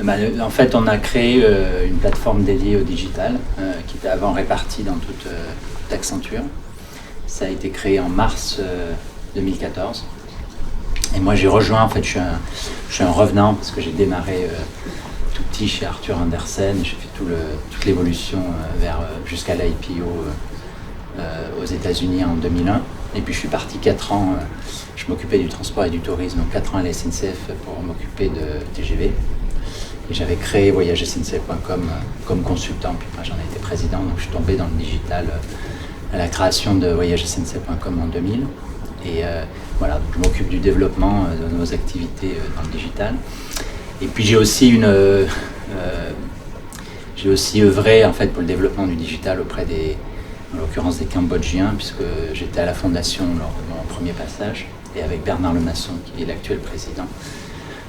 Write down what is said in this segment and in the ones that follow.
En fait, on a créé une plateforme dédiée au digital, qui était avant répartie dans toute Accenture. Ça a été créé en mars 2014. Et moi, j'ai rejoint, en fait, je suis un revenant, parce que j'ai démarré tout petit chez Arthur Andersen. J'ai fait toute l'évolution jusqu'à l'IPO aux États-Unis en 2001. Et puis je suis parti 4 ans, je m'occupais du transport et du tourisme, donc 4 ans à la SNCF pour m'occuper de TGV. Et j'avais créé voyagesncf.com comme consultant, puis moi j'en ai été président, donc je suis tombé dans le digital à la création de voyagesncf.com en 2000. Et voilà, donc je m'occupe du développement de nos activités dans le digital. Et puis j'ai aussi œuvré en fait pour le développement du digital auprès en l'occurrence des Cambodgiens, puisque j'étais à la fondation lors de mon premier passage, et avec Bernard Lemasson, qui est l'actuel président.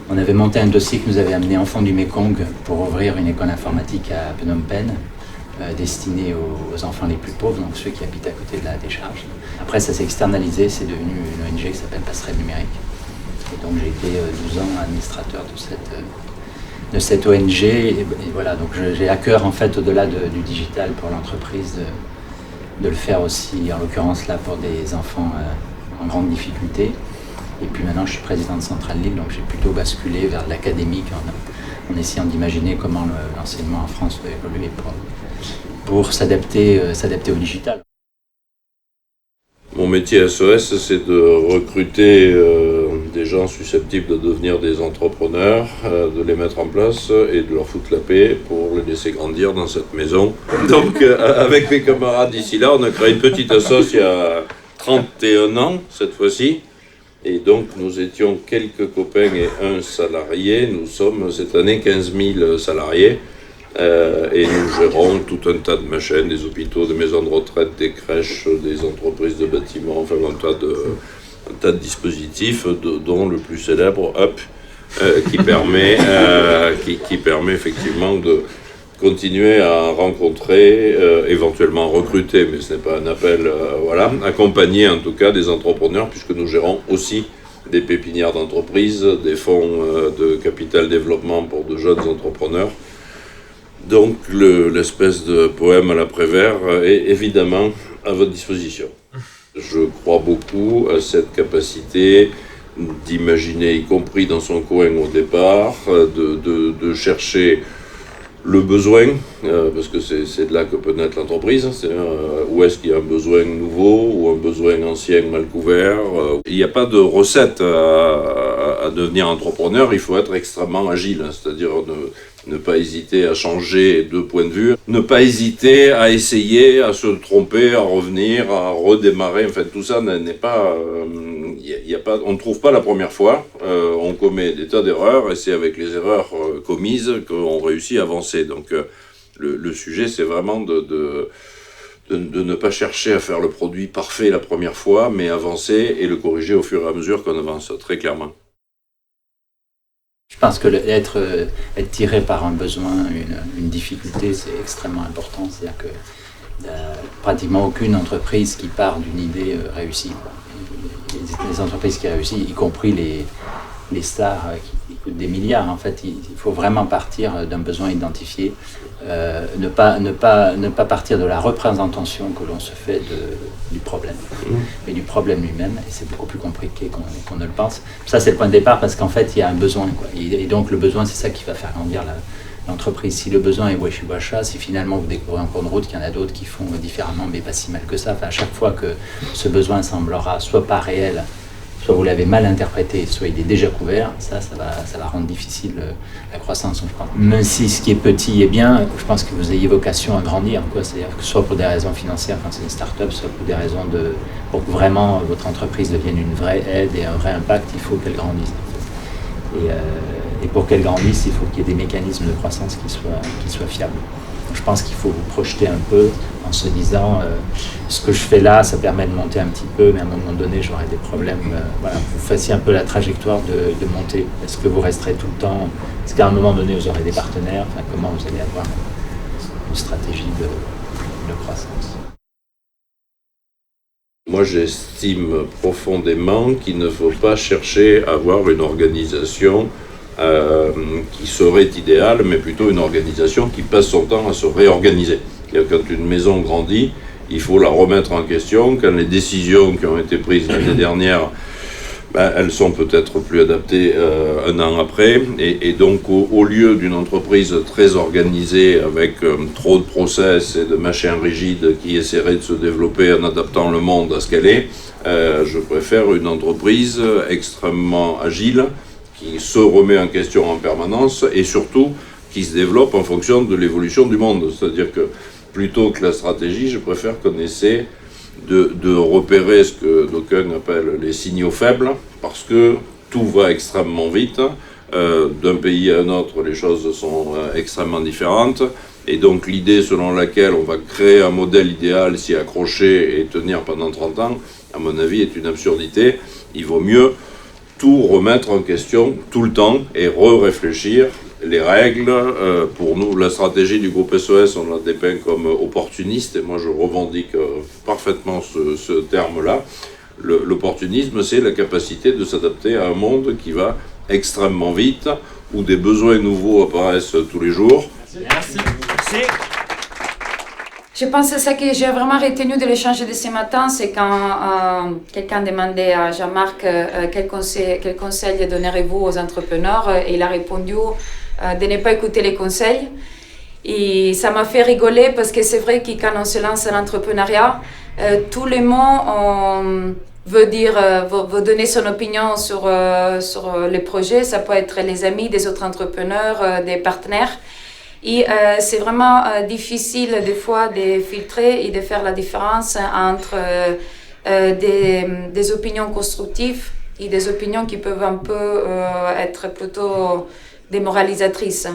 On avait monté un dossier qui nous avait amené en fond du Mékong pour ouvrir une école informatique à Phnom Penh, destinée aux enfants les plus pauvres, donc ceux qui habitent à côté de la décharge. Après, ça s'est externalisé, c'est devenu une ONG qui s'appelle Passerelle Numérique. Et donc j'ai été 12 ans administrateur de cette ONG. Et voilà, donc j'ai à cœur, en fait, au-delà du digital pour l'entreprise, de le faire aussi, en l'occurrence là pour des enfants en grande difficulté. Et puis maintenant je suis président de Centrale Lille, donc j'ai plutôt basculé vers de l'académique en essayant d'imaginer comment l'enseignement en France doit évoluer pour s'adapter au digital. Mon métier à SOS, c'est de recruter des gens susceptibles de devenir des entrepreneurs, de les mettre en place et de leur foutre la paix pour les laisser grandir dans cette maison. Donc avec mes camarades d'ici là, on a créé une petite assoce il y a 31 ans cette fois-ci. Et donc nous étions quelques copains et un salarié. Nous sommes cette année 15 000 salariés. Et nous gérons tout un tas de machines, des hôpitaux, des maisons de retraite, des crèches, des entreprises de bâtiments, enfin un tas de dispositifs, dont le plus célèbre Up, qui permet effectivement de continuer à rencontrer, éventuellement recruter, mais ce n'est pas un appel, accompagner en tout cas des entrepreneurs, puisque nous gérons aussi des pépinières d'entreprises, des fonds de capital développement pour de jeunes entrepreneurs. Donc l'espèce de poème à la Prévert est évidemment à votre disposition. Je crois beaucoup à cette capacité d'imaginer, y compris dans son coin au départ, de chercher le besoin, parce que c'est de là que peut naître l'entreprise, où est-ce qu'il y a un besoin nouveau ou un besoin ancien mal couvert. Il n'y a pas de recette à devenir entrepreneur, il faut être extrêmement agile, c'est-à-dire ne pas hésiter à changer de point de vue, ne pas hésiter à essayer, à se tromper, à revenir, à redémarrer. En fait, tout ça n'est pas... on ne trouve pas la première fois, on commet des tas d'erreurs et c'est avec les erreurs commises qu'on réussit à avancer. Donc le sujet, c'est vraiment de ne pas chercher à faire le produit parfait la première fois, mais avancer et le corriger au fur et à mesure qu'on avance, très clairement. Je pense que être tiré par un besoin, une difficulté, c'est extrêmement important. C'est-à-dire que pratiquement aucune entreprise qui part d'une idée réussit. Les entreprises qui réussissent, y compris les stars qui coûtent des milliards, en fait, il faut vraiment partir d'un besoin identifié, ne pas partir de la représentation que l'on se fait du problème, mais du problème lui-même, et c'est beaucoup plus compliqué qu'on ne le pense. Ça, c'est le point de départ, parce qu'en fait, il y a un besoin, quoi. Et donc, le besoin, c'est ça qui va faire grandir l'entreprise. Si le besoin est washi-washa, si finalement vous découvrez en cours de route qu'il y en a d'autres qui font différemment, mais pas si mal que ça, enfin, à chaque fois que ce besoin semblera soit pas réel, soit vous l'avez mal interprété, soit il est déjà couvert, ça va rendre difficile la croissance, je pense. Même si ce qui est petit est bien, je pense que vous ayez vocation à grandir, quoi. C'est-à-dire que soit pour des raisons financières quand c'est une start-up, soit pour des raisons pour que vraiment votre entreprise devienne une vraie aide et un vrai impact, il faut qu'elle grandisse. Et pour qu'elle grandisse, il faut qu'il y ait des mécanismes de croissance qui soient fiables. Donc je pense qu'il faut vous projeter un peu en se disant ce que je fais là, ça permet de monter un petit peu, mais à un moment donné, j'aurai des problèmes. Voilà, vous fassiez un peu la trajectoire de monter. Est-ce que vous resterez tout le temps? Est-ce qu'à un moment donné, vous aurez des partenaires? Enfin, comment vous allez avoir une stratégie de croissance? Moi, j'estime profondément qu'il ne faut pas chercher à avoir une organisation qui serait idéale, mais plutôt une organisation qui passe son temps à se réorganiser. Quand une maison grandit, il faut la remettre en question. Quand les décisions qui ont été prises l'année dernière, elles sont peut-être plus adaptées un an après. Et donc, au lieu d'une entreprise très organisée avec trop de process et de machins rigides qui essaieraient de se développer en adaptant le monde à ce qu'elle est, je préfère une entreprise extrêmement agile qui se remet en question en permanence et surtout qui se développe en fonction de l'évolution du monde. C'est-à-dire que plutôt que la stratégie, je préfère qu'on essaie de repérer ce que d'aucuns appellent les signaux faibles, parce que tout va extrêmement vite. D'un pays à un autre, les choses sont extrêmement différentes. Et donc l'idée selon laquelle on va créer un modèle idéal, s'y accrocher et tenir pendant 30 ans, à mon avis, est une absurdité. Il vaut mieux tout remettre en question tout le temps et réfléchir les règles. Pour nous, la stratégie du groupe SOS, on la dépeint comme opportuniste, et moi je revendique parfaitement ce terme-là. L'opportunisme, c'est la capacité de s'adapter à un monde qui va extrêmement vite, où des besoins nouveaux apparaissent tous les jours. Merci. Merci. Je pense que ce que j'ai vraiment retenu de l'échange de ce matin, c'est quand quelqu'un demandait à Jean-Marc quel conseil donnerez-vous aux entrepreneurs, et il a répondu de ne pas écouter les conseils. Et ça m'a fait rigoler parce que c'est vrai que quand on se lance en entrepreneuriat, tout le monde veut donner son opinion sur les projets. Ça peut être les amis des autres entrepreneurs, des partenaires. Et c'est vraiment difficile des fois de filtrer et de faire la différence entre des opinions constructives et des opinions qui peuvent un peu être plutôt démoralisatrices.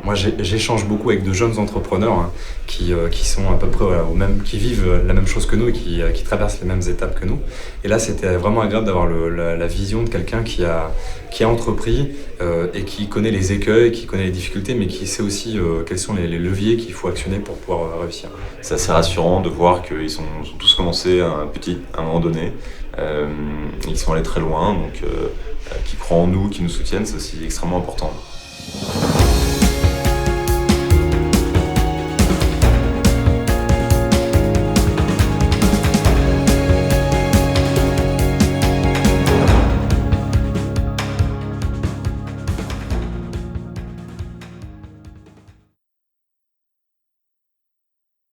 Moi j'échange beaucoup avec de jeunes entrepreneurs hein, qui sont à peu près qui vivent la même chose que nous et qui traversent les mêmes étapes que nous. Et là c'était vraiment agréable d'avoir la vision de quelqu'un qui a entrepris et qui connaît les écueils, qui connaît les difficultés, mais qui sait aussi quels sont les leviers qu'il faut actionner pour pouvoir réussir. C'est assez rassurant de voir qu'ils sont tous commencés à un moment donné. Ils sont allés très loin, donc qui croient en nous, qui nous soutiennent, c'est aussi extrêmement important.